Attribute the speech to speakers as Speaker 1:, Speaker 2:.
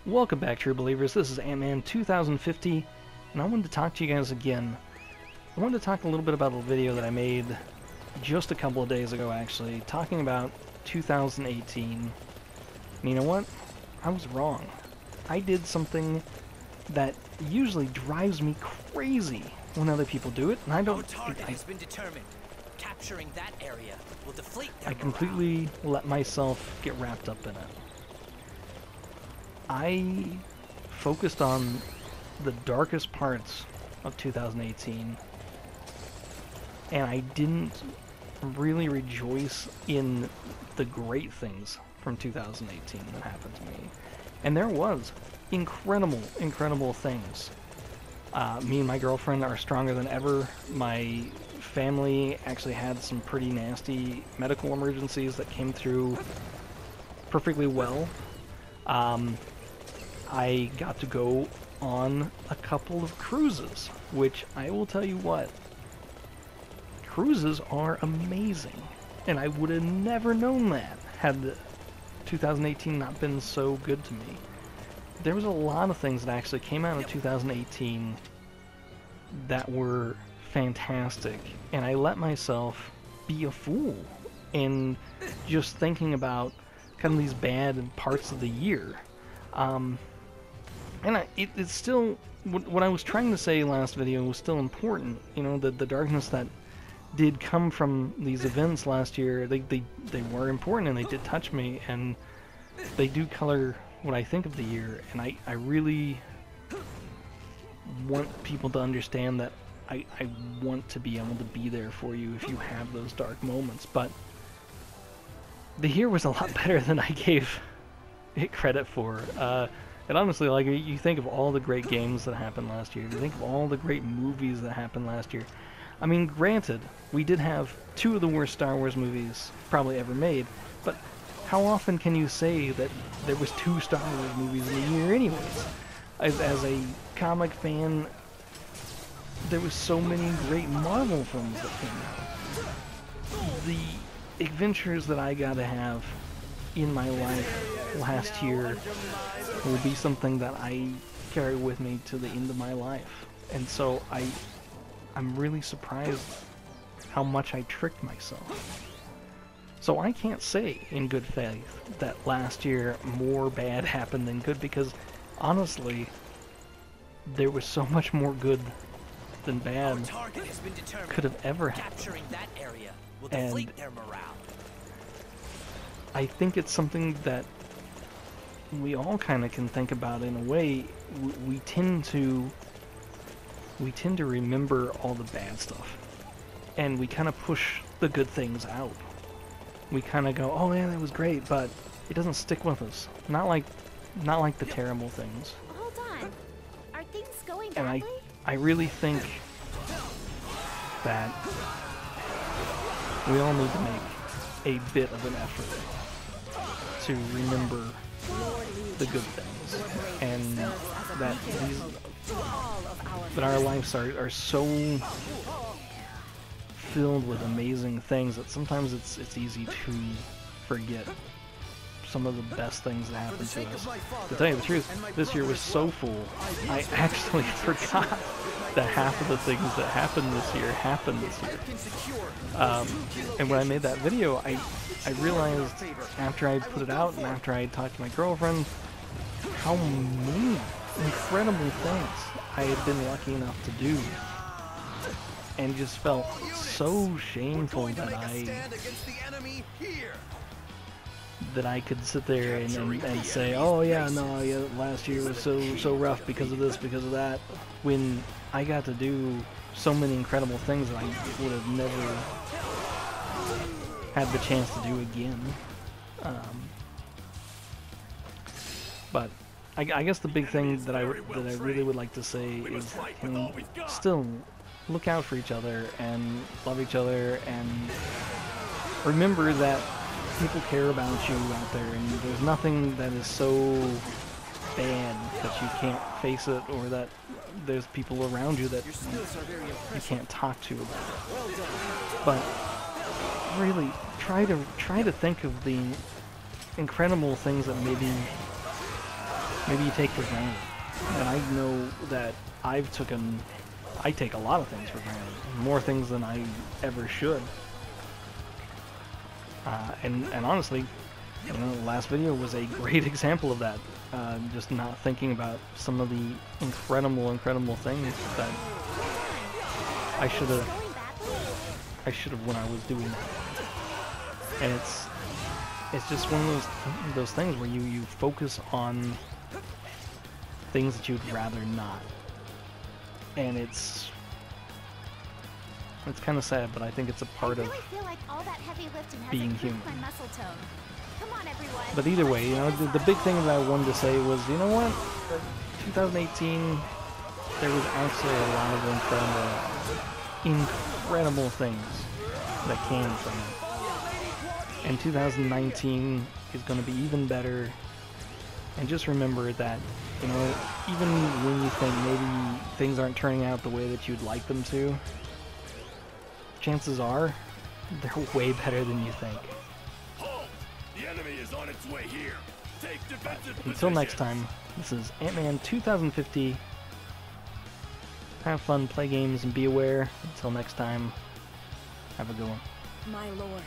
Speaker 1: Welcome back, True Believers. This is Ant-Man 2050, and I wanted to talk to you guys again. I wanted to talk a little bit about a video that I made just a couple of days ago, actually, talking about 2018. And you know what? I was wrong. I did something that usually drives me crazy when other people do it, and I don't...
Speaker 2: target has been determined. Capturing that area will deflate their
Speaker 1: I completely let myself get wrapped up in it. I focused on the darkest parts of 2018, and I didn't really rejoice in the great things from 2018 that happened to me. And there was incredible things. Me and my girlfriend are stronger than ever. My family actually had some pretty nasty medical emergencies that came through perfectly well. I got to go on a couple of cruises, which I will tell you what, cruises are amazing, and I would have never known that had 2018 not been so good to me. There was a lot of things that actually came out in 2018 that were fantastic, and I let myself be a fool in just thinking about kind of these bad parts of the year. And it's still, what I was trying to say last video was still important. You know, the darkness that did come from these events last year, they were important and they did touch me, and they do color what I think of the year, and I really want people to understand that I want to be able to be there for you if you have those dark moments. But the year was a lot better than I gave it credit for. And honestly, like, you think of all the great games that happened last year, you think of all the great movies that happened last year. I mean, granted, we did have two of the worst Star Wars movies probably ever made, but how often can you say that there was two Star Wars movies in a year anyways? As a comic fan, there was so many great Marvel films that came out. The adventures that I got to have in my life last year will be something that I carry with me to the end of my life. And so I'm really surprised how much I tricked myself. So I can't say in good faith that last year more bad happened than good, because honestly, there was so much more good than bad could have ever happened.
Speaker 2: Capturing that area will deflate their morale.
Speaker 1: I think it's something that we all kind of can think about in a way. We tend to remember all the bad stuff, and we kind of push the good things out. We kind of go, oh yeah, that was great, but it doesn't stick with us. Not like the terrible things.
Speaker 3: Hold on. Are things going
Speaker 1: And
Speaker 3: badly?
Speaker 1: I really think that we all need to make a bit of an effort to remember the good things, and that our lives are so filled with amazing things that sometimes it's easy to forget some of the best things that happen to us. To tell you the truth, this year was so full, I actually forgot that half of the things that happened this year. And when I made that video, I realized after I put it out and after I talked to my girlfriend how many incredible things I had been lucky enough to do, and just felt so shameful that I could sit there and say, oh yeah, no, yeah, last year was so rough because of this, because of that, when I got to do so many incredible things that I would have never had the chance to do again. But I guess the big thing that I really would like to say is, you know, still look out for each other and love each other, and remember that people care about you out there, and there's nothing that is so bad that you can't face it, or that there's people around you that you can't talk to about it. But really, try to think of the incredible things that maybe maybe you take for granted. And I know that I take a lot of things for granted, more things than I ever should. And honestly, you know, the last video was a great example of that. Just not thinking about some of the incredible things that I should have when I was doing that. And it's just one of those things where you focus on things that you'd rather not. And it's kind of sad, but I think it's a part of
Speaker 3: feel like all that heavy lifting has
Speaker 1: being
Speaker 3: improved
Speaker 1: human.
Speaker 3: my muscle tone. Come on, everyone.
Speaker 1: But either way, you know, the big thing that I wanted to say was, you know what? 2018, there was absolutely a lot of incredible things that came from it. And 2019 is going to be even better. And just remember that, you know, even when you think maybe things aren't turning out the way that you'd like them to, chances are they're way better than you think.
Speaker 4: The enemy is on its way here. Take defensive
Speaker 1: Until next time, this is Ant-Man 2050. Have fun, play games, and be aware. Until next time, have a good one.
Speaker 5: My lord.